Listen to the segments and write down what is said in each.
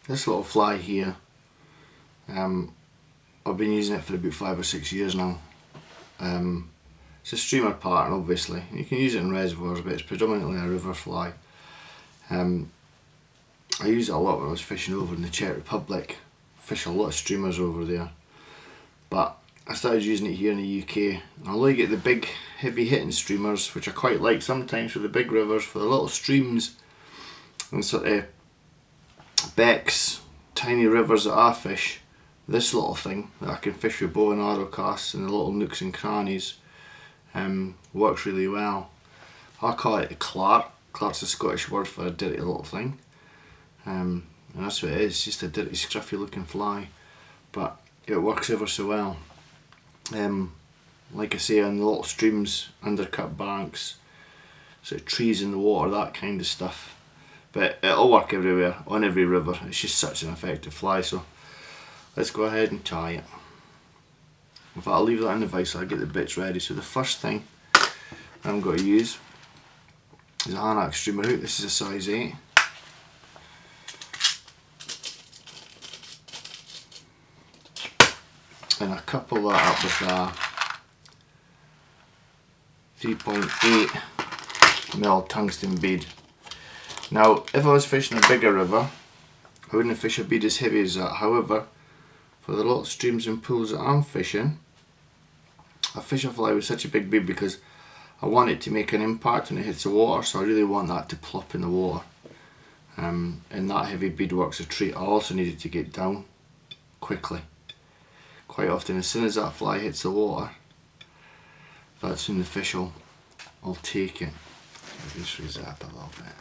This little fly here, I've been using it for about 5 or 6 years now. It's a streamer pattern, obviously. You can use it in reservoirs, but it's predominantly a river fly. I used it a lot when I was fishing over in the Czech Republic. Fish a lot of streamers over there. But I started using it here in the UK. And although you get the big heavy hitting streamers, which I quite like sometimes for the big rivers, for the little streams and sort of becks, tiny rivers that I fish, this little thing that I can fish with bow and arrow casts in the little nooks and crannies works really well. I call it a Clart. Clart's a Scottish word for a dirty little thing. And that's what it is, just a dirty scruffy looking fly. But it works ever so well. Like I say, on the little streams, undercut banks, sort of trees in the water, that kind of stuff. But it'll work everywhere, on every river. It's just such an effective fly, so let's go ahead and tie it. In fact, I'll leave that in the vise so I get the bits ready. So the first thing I'm going to use is a Hanak streamer hook. This is a size 8. And I couple that up with a 3.8mm tungsten bead. Now, if I was fishing a bigger river, I wouldn't fish a bead as heavy as that. However, for the little streams and pools that I'm fishing, I fish a fly with such a big bead because I want it to make an impact when it hits the water, so I really want that to plop in the water. And that heavy bead works a treat. I also need it to get down quickly. Quite often, as soon as that fly hits the water, that's when the fish will take it. I'll just raise that up a little bit.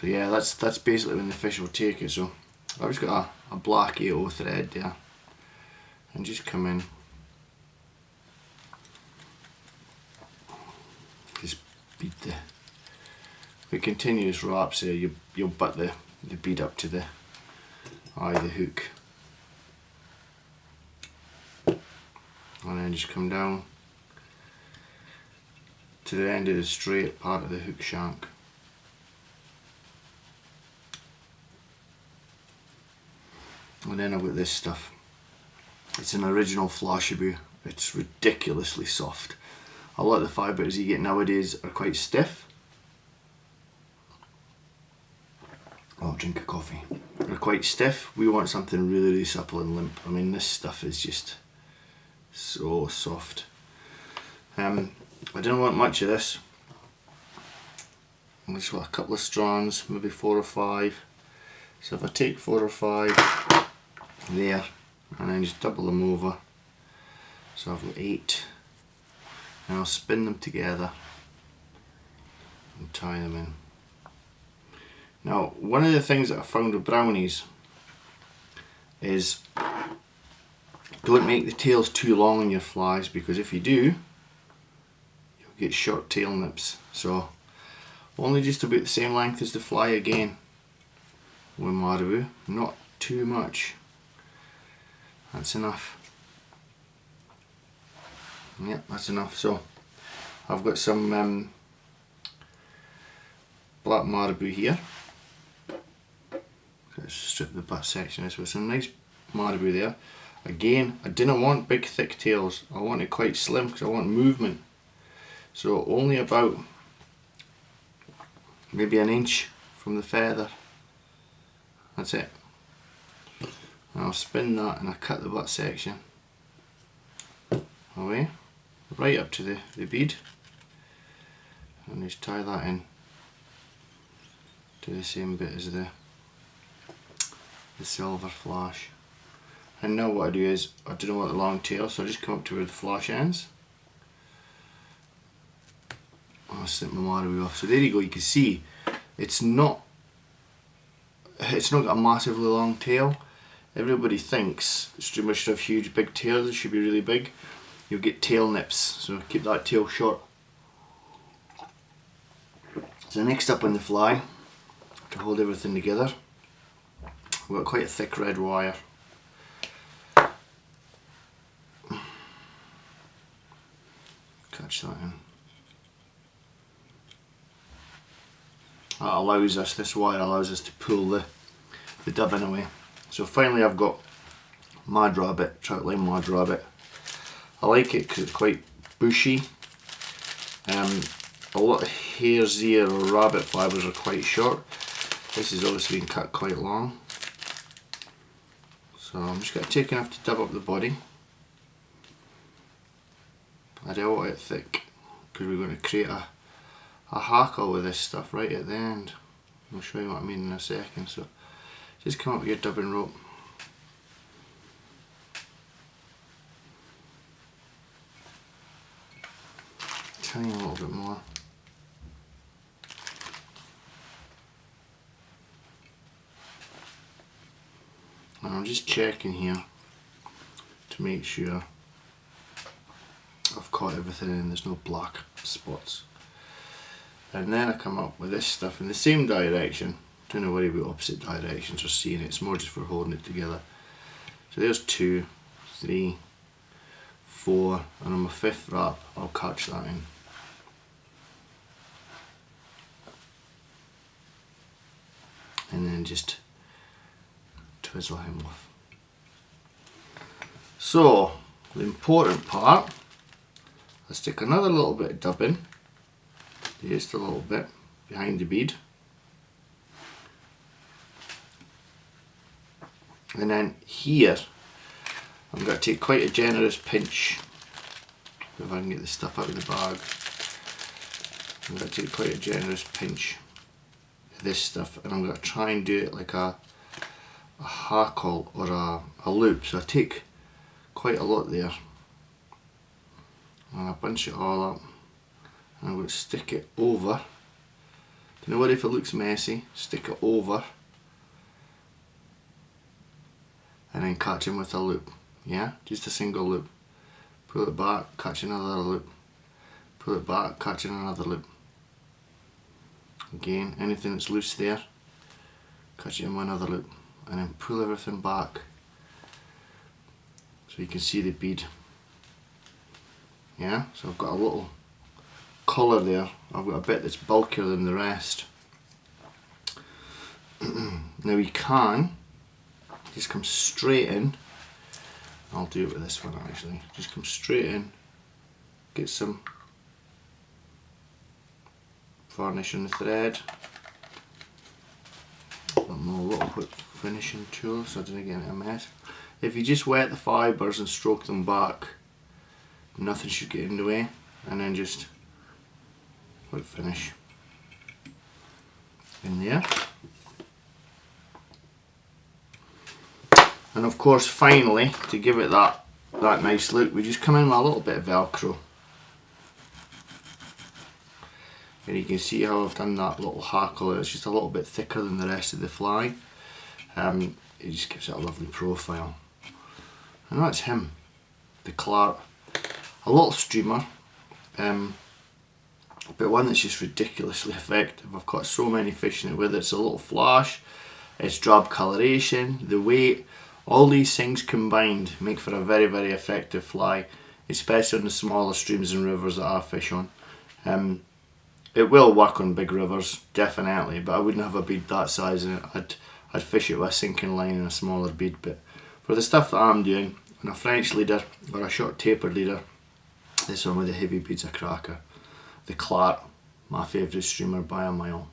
So yeah, that's basically when the fish will take it. So I've just got a black 8/0 thread there, and just come in, just bead the continuous wraps there. You'll butt the bead up to the eye of the hook, and then just come down to the end of the straight part of the hook shank. And then I've got this stuff. It's an original Flashaboo. It's ridiculously soft. A lot of the fibres you get nowadays are quite stiff. I'll drink a coffee. They're quite stiff. We want something really, really supple and limp. I mean, this stuff is just so soft. I didn't want much of this. I just want a couple of strands, maybe 4 or 5. So if I take 4 or 5 there, and then just double them over, so I've got 8, and I'll spin them together and tie them in. Now, one of the things that I found with brownies is don't make the tails too long on your flies, because if you do, you'll get short tail nips. So only just about the same length as the fly again with marabou, not too much. That's enough. Yep, that's enough. So I've got some black marabou here. Let's strip the butt section. So some nice marabou there. Again, I didn't want big thick tails. I want it quite slim because I want movement. So only about maybe an inch from the feather. That's it. And I'll spin that and I cut the butt section away, right up to the bead, and just tie that in to the same bit as the silver flash. And now what I do is, I don't want the long tail, so I just come up to where the flash ends. I'll snip my marabou off. So there you go, you can see it's not got a massively long tail. Everybody thinks streamers should have huge big tails, they should be really big. You'll get tail nips, so keep that tail short. So next up on the fly, to hold everything together, we've got quite a thick red wire. Catch that in. that allows us, this wire allows us to pull the dubbing away. So finally I've got Mad Rabbit, trout line Mad Rabbit. I like it because it's quite bushy. A lot of hairs here, or rabbit fibres, are quite short. This has obviously been cut quite long. So I'm just going to take enough to dub up the body. I don't want it thick because we're going to create a hackle with this stuff right at the end. I'll show you what I mean in a second. So just come up with your dubbing rope. Tiny a little bit more. And I'm just checking here to make sure I've caught everything in, there's no black spots. And then I come up with this stuff in the same direction. Don't worry about opposite directions or seeing it, it's more just for holding it together. So there's 2, 3, 4, and on my 5th wrap I'll catch that in. And then just twizzle him off. So the important part, I stick another little bit of dubbing, just a little bit behind the bead, and then here I'm going to take quite a generous pinch. If I can get the stuff out of the bag, I'm going to take quite a generous pinch of this stuff, and I'm going to try and do it like a hackle or a loop. So I take quite a lot there and I bunch it all up, and I'm going to stick it over. Don't worry if it looks messy, stick it over and then catch him with a loop. Yeah, just a single loop. Pull it back, catch another loop. Pull it back, catch another loop. Again, anything that's loose there, catch it in one other loop, and then pull everything back so you can see the bead. Yeah, so I've got a little collar there. I've got a bit that's bulkier than the rest. Now you can just come straight in. I'll do it with this one actually. Just come straight in, get some varnish on the thread. Got my little quick finishing tool so I didn't get a mess. If you just wet the fibres and stroke them back, nothing should get in the way, and then just quick finish in there. And of course finally, to give it that nice look, we just come in with a little bit of Velcro. And you can see how I've done that little hackle. It's just a little bit thicker than the rest of the fly. It just gives it a lovely profile. And that's him, the Clart. A little streamer, but one that's just ridiculously effective. I've caught so many fish in it with it. It's a little flash, it's drab coloration, the weight, all these things combined make for a very, very effective fly, especially on the smaller streams and rivers that I fish on. It will work on big rivers, definitely, but I wouldn't have a bead that size in it. I'd fish it with a sinking line and a smaller bead, but for the stuff that I'm doing, on a French leader or a short tapered leader, this one with the heavy bead's a cracker. The Clart, my favourite streamer by a mile.